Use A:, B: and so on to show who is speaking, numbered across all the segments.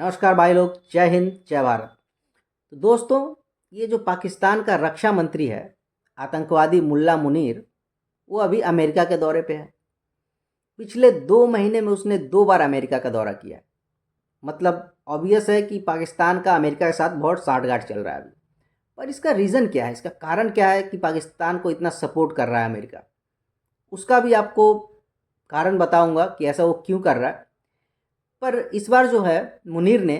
A: नमस्कार भाई लोग, जय हिंद जय भारत। तो दोस्तों, ये जो पाकिस्तान का रक्षा मंत्री है आतंकवादी मुल्ला मुनीर, वो अभी अमेरिका के दौरे पे है। पिछले 2 महीने में उसने 2 बार अमेरिका का दौरा किया है। मतलब ऑब्वियस है कि पाकिस्तान का अमेरिका के साथ बहुत साठगांठ चल रहा है अभी। पर इसका रीज़न क्या है, इसका कारण क्या है कि पाकिस्तान को इतना सपोर्ट कर रहा है अमेरिका? उसका भी आपको कारण बताऊंगा कि ऐसा वो क्यों कर रहा है। पर इस बार जो है, मुनीर ने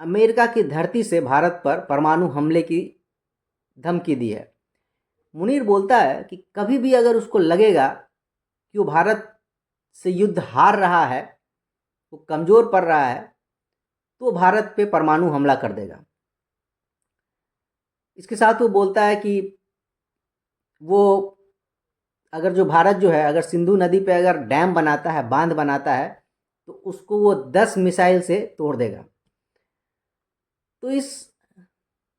A: अमेरिका की धरती से भारत पर परमाणु हमले की धमकी दी है। मुनीर बोलता है कि कभी भी अगर उसको लगेगा कि वो भारत से युद्ध हार रहा है, वो कमज़ोर पड़ रहा है, तो वो भारत पे परमाणु हमला कर देगा। इसके साथ वो बोलता है कि वो अगर जो भारत जो है, अगर सिंधु नदी पे अगर डैम बनाता है, बांध बनाता है, तो उसको वो 10 मिसाइल से तोड़ देगा। तो इस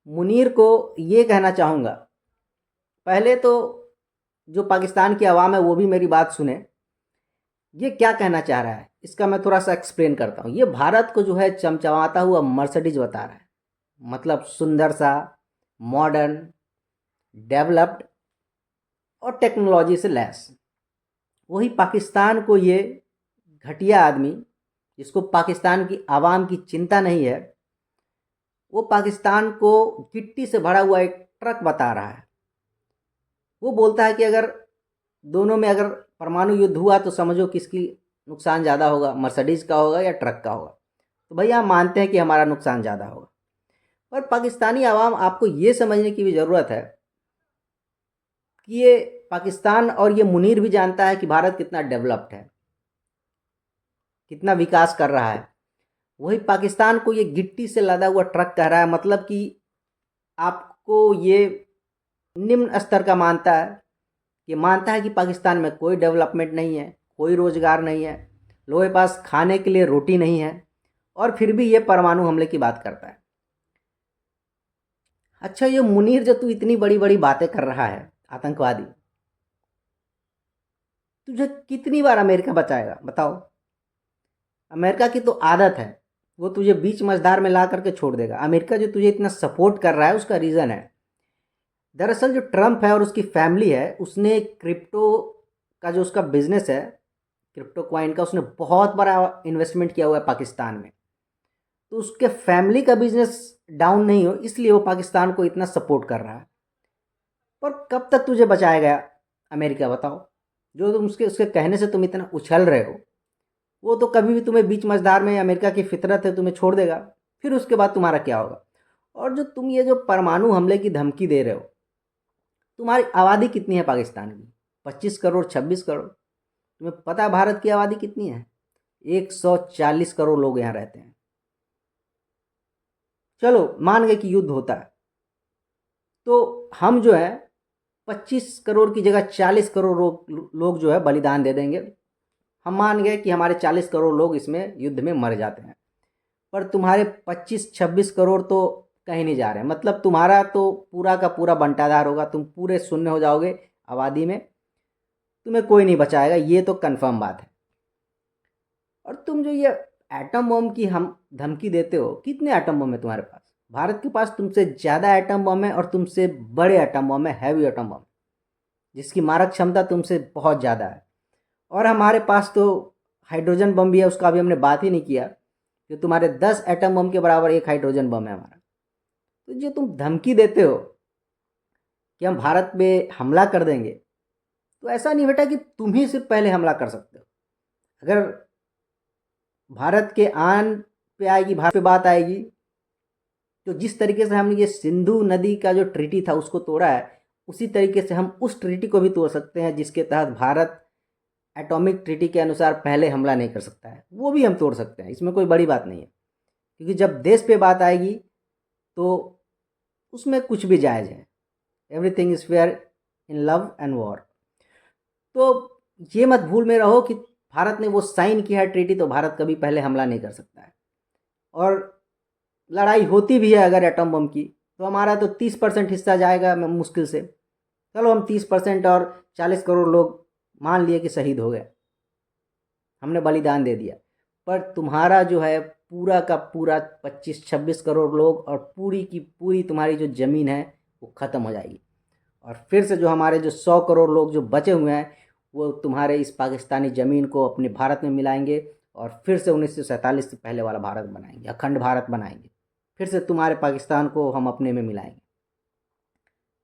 A: मुनीर को ये कहना चाहूँगा, पहले तो जो पाकिस्तान की आवाम है वो भी मेरी बात सुने। ये क्या कहना चाह रहा है इसका मैं थोड़ा सा एक्सप्लेन करता हूँ। ये भारत को जो है चमचमाता हुआ मर्सिडीज बता रहा है। मतलब सुंदर सा, मॉडर्न, डेवलप्ड और टेक्नोलॉजी से लैस। वही पाकिस्तान को ये घटिया आदमी, जिसको पाकिस्तान की आवाम की चिंता नहीं है, वो पाकिस्तान को गिट्टी से भरा हुआ एक ट्रक बता रहा है। वो बोलता है कि अगर दोनों में अगर परमाणु युद्ध हुआ तो समझो किसकी नुकसान ज़्यादा होगा, मर्सिडीज़ का होगा या ट्रक का होगा। तो भैया हम मानते हैं कि हमारा नुकसान ज़्यादा होगा। पर पाकिस्तानी आवाम, आपको ये समझने की भी ज़रूरत है कि ये पाकिस्तान और ये मुनीर भी जानता है कि भारत कितना डेवलप्ड है, कितना विकास कर रहा है। वही पाकिस्तान को ये गिट्टी से लदा हुआ ट्रक कह रहा है। मतलब कि आपको ये निम्न स्तर का मानता है। ये मानता है कि पाकिस्तान में कोई डेवलपमेंट नहीं है, कोई रोज़गार नहीं है, लोगों के पास खाने के लिए रोटी नहीं है, और फिर भी ये परमाणु हमले की बात करता है। अच्छा, ये मुनीर जो तू इतनी बड़ी बड़ी बातें कर रहा है आतंकवादी, तुझे कितनी बार अमेरिका बचाएगा बताओ? अमेरिका की तो आदत है, वो तुझे बीच मझधार में ला करके छोड़ देगा। अमेरिका जो तुझे इतना सपोर्ट कर रहा है उसका रीज़न है, दरअसल जो ट्रम्प है और उसकी फैमिली है, उसने क्रिप्टो का जो उसका बिजनेस है, क्रिप्टो क्वाइन का, उसने बहुत बड़ा इन्वेस्टमेंट किया हुआ है पाकिस्तान में। तो उसके फैमिली का बिजनेस डाउन नहीं हो, इसलिए वो पाकिस्तान को इतना सपोर्ट कर रहा है। पर कब तक तुझे बचाएगा अमेरिका बताओ? जो तुम उसके उसके कहने से तुम इतना उछल रहे हो, वो तो कभी भी तुम्हें बीच मझधार में, अमेरिका की फितरत है, तुम्हें छोड़ देगा। फिर उसके बाद तुम्हारा क्या होगा? और जो तुम ये जो परमाणु हमले की धमकी दे रहे हो, तुम्हारी आबादी कितनी है पाकिस्तान की? 25 करोड़, 26 करोड़। तुम्हें पता है भारत की आबादी कितनी है? 140 करोड़ लोग यहाँ रहते हैं। चलो मान गए कि युद्ध होता है, तो हम जो है 25 करोड़ की जगह 40 करोड़ लोग जो है बलिदान दे देंगे। हम मान गए कि हमारे 40 करोड़ लोग इसमें युद्ध में मर जाते हैं। पर तुम्हारे 25-26 करोड़ तो कहीं नहीं जा रहे हैं। मतलब तुम्हारा तो पूरा का पूरा बंटाधार होगा, तुम पूरे शून्य हो जाओगे आबादी में, तुम्हें कोई नहीं बचाएगा, ये तो कंफर्म बात है। और तुम जो ये एटम बम की हम धमकी देते हो, कितने एटम बम है तुम्हारे पास? भारत के पास तुमसे ज़्यादा एटम बम है, और तुमसे बड़े एटम बम है, हैवी एटम बम, जिसकी मारक क्षमता तुमसे बहुत ज़्यादा है। और हमारे पास तो हाइड्रोजन बम भी है, उसका अभी हमने बात ही नहीं किया, जो तुम्हारे 10 एटम बम के बराबर एक हाइड्रोजन बम है हमारा। तो जो तुम धमकी देते हो कि हम भारत पे हमला कर देंगे, तो ऐसा नहीं बेटा कि तुम ही सिर्फ पहले हमला कर सकते हो। अगर भारत के आन पे आएगी, भारत पे बात आएगी, तो जिस तरीके से हमने ये सिंधु नदी का जो ट्रीटी था उसको तोड़ा है, उसी तरीके से हम उस ट्रीटी को भी तोड़ सकते हैं, जिसके तहत भारत एटॉमिक ट्रीटी के अनुसार पहले हमला नहीं कर सकता है, वो भी हम तोड़ सकते हैं। इसमें कोई बड़ी बात नहीं है, क्योंकि जब देश पे बात आएगी तो उसमें कुछ भी जायज़ है। Everything is fair in love and war. तो ये मत भूल में रहो कि भारत ने वो साइन किया है ट्रीटी, तो भारत कभी पहले हमला नहीं कर सकता है। और लड़ाई होती भी है अगर एटम बम की, तो हमारा तो 30% हिस्सा जाएगा मुश्किल से। चलो हम 30% और 40 करोड़ लोग मान लिए कि शहीद हो गए, हमने बलिदान दे दिया। पर तुम्हारा जो है पूरा का पूरा 25-26 करोड़ लोग और पूरी की पूरी तुम्हारी जो ज़मीन है वो ख़त्म हो जाएगी। और फिर से जो हमारे जो 100 करोड़ लोग जो बचे हुए हैं वो तुम्हारे इस पाकिस्तानी ज़मीन को अपने भारत में मिलाएंगे और फिर से 1947 से पहले वाला भारत बनाएंगे, अखंड भारत बनाएंगे। फिर से तुम्हारे पाकिस्तान को हम अपने में मिलाएंगे।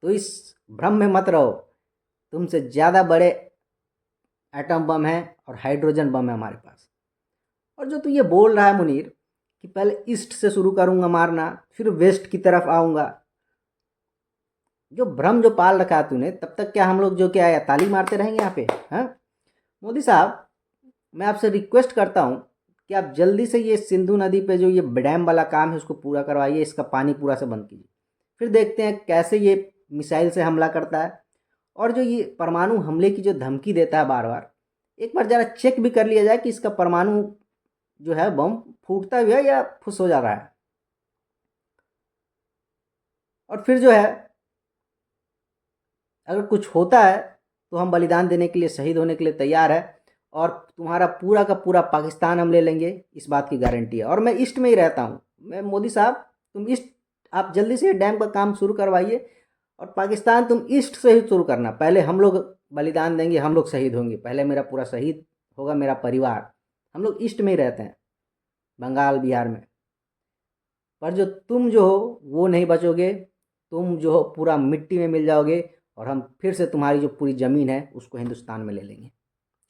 A: तो इस भ्रम में मत रहो, तुमसे ज़्यादा बड़े एटम बम है और हाइड्रोजन बम है हमारे पास। और जो तू ये बोल रहा है मुनीर कि पहले ईस्ट से शुरू करूँगा मारना, फिर वेस्ट की तरफ आऊँगा, जो भ्रम जो पाल रखा है तूने, तब तक क्या हम लोग जो क्या है ताली मारते रहेंगे यहाँ पे? हाँ मोदी साहब, मैं आपसे रिक्वेस्ट करता हूँ कि आप जल्दी से ये सिंधु नदी पे जो ये डैम वाला काम है उसको पूरा करवाइए, इसका पानी पूरा से बंद कीजिए। फिर देखते हैं कैसे ये मिसाइल से हमला करता है। और जो ये परमाणु हमले की जो धमकी देता है बार बार, एक बार ज़रा चेक भी कर लिया जाए कि इसका परमाणु जो है बम फूटता भी है या फुस हो जा रहा है। और फिर जो है अगर कुछ होता है तो हम बलिदान देने के लिए, शहीद होने के लिए तैयार है। और तुम्हारा पूरा का पूरा पाकिस्तान हम ले लेंगे, इस बात की गारंटी है। और मैं ईस्ट में ही रहता हूँ। मैं मोदी साहब, तुम ईस्ट, आप जल्दी से डैम का काम शुरू करवाइए और पाकिस्तान तुम ईस्ट से ही शुरू करना। पहले हम लोग बलिदान देंगे, हम लोग शहीद होंगे, पहले मेरा पूरा शहीद होगा मेरा परिवार। हम लोग ईस्ट में ही रहते हैं, बंगाल बिहार में। पर जो तुम जो हो वो नहीं बचोगे, तुम जो हो पूरा मिट्टी में मिल जाओगे और हम फिर से तुम्हारी जो पूरी ज़मीन है उसको हिंदुस्तान में ले लेंगे।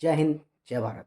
A: जय हिंद, जय भारत।